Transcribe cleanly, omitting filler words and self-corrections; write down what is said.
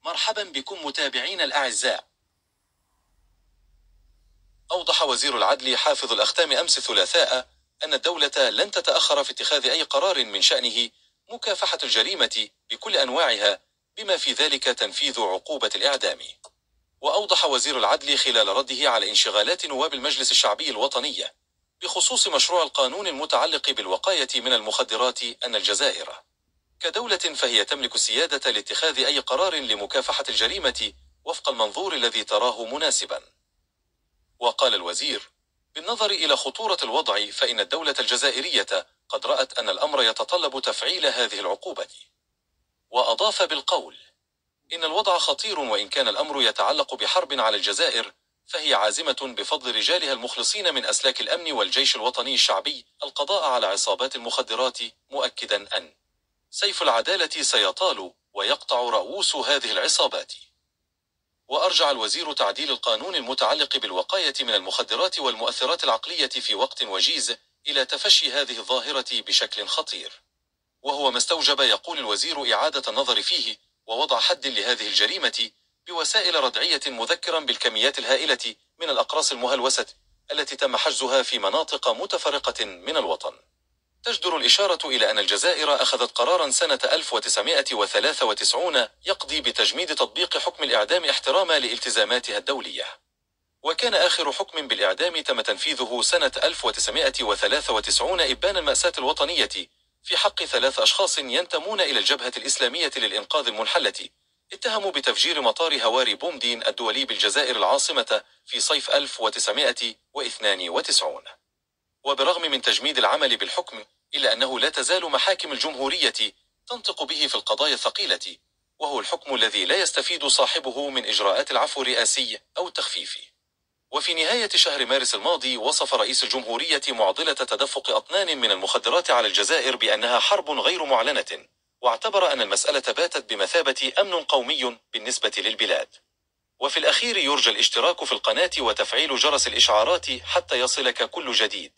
مرحبا بكم متابعين الأعزاء. أوضح وزير العدل حافظ الأختام أمس الثلاثاء أن الدولة لن تتأخر في اتخاذ أي قرار من شأنه مكافحة الجريمة بكل أنواعها، بما في ذلك تنفيذ عقوبة الإعدام. وأوضح وزير العدل خلال رده على انشغالات نواب المجلس الشعبي الوطني بخصوص مشروع القانون المتعلق بالوقاية من المخدرات أن الجزائر كدولة فهي تملك السيادة لاتخاذ أي قرار لمكافحة الجريمة وفق المنظور الذي تراه مناسبا. وقال الوزير: بالنظر إلى خطورة الوضع فإن الدولة الجزائرية قد رأت أن الأمر يتطلب تفعيل هذه العقوبة. وأضاف بالقول: إن الوضع خطير، وإن كان الأمر يتعلق بحرب على الجزائر فهي عازمة بفضل رجالها المخلصين من أسلاك الأمن والجيش الوطني الشعبي القضاء على عصابات المخدرات، مؤكدا أن سيف العدالة سيطال ويقطع رؤوس هذه العصابات. وأرجع الوزير تعديل القانون المتعلق بالوقاية من المخدرات والمؤثرات العقلية في وقت وجيز إلى تفشي هذه الظاهرة بشكل خطير، وهو ما استوجب، يقول الوزير، إعادة النظر فيه ووضع حد لهذه الجريمة بوسائل ردعية، مذكرا بالكميات الهائلة من الأقراص المهلوسة التي تم حجزها في مناطق متفرقة من الوطن. تجدر الإشارة إلى أن الجزائر أخذت قرارا سنة 1993 يقضي بتجميد تطبيق حكم الإعدام احتراما لالتزاماتها الدولية، وكان آخر حكم بالإعدام تم تنفيذه سنة 1993 إبان المأساة الوطنية في حق 3 أشخاص ينتمون إلى الجبهة الإسلامية للإنقاذ المنحلة، اتهموا بتفجير مطار هواري بومدين الدولي بالجزائر العاصمة في صيف 1992. وبرغم من تجميد العمل بالحكم، إلا أنه لا تزال محاكم الجمهورية تنطق به في القضايا الثقيلة، وهو الحكم الذي لا يستفيد صاحبه من إجراءات العفو الرئاسي أو التخفيف. وفي نهاية شهر مارس الماضي وصف رئيس الجمهورية معضلة تدفق أطنان من المخدرات على الجزائر بأنها حرب غير معلنة، واعتبر أن المسألة باتت بمثابة أمن قومي بالنسبة للبلاد. وفي الأخير يرجى الاشتراك في القناة وتفعيل جرس الإشعارات حتى يصلك كل جديد.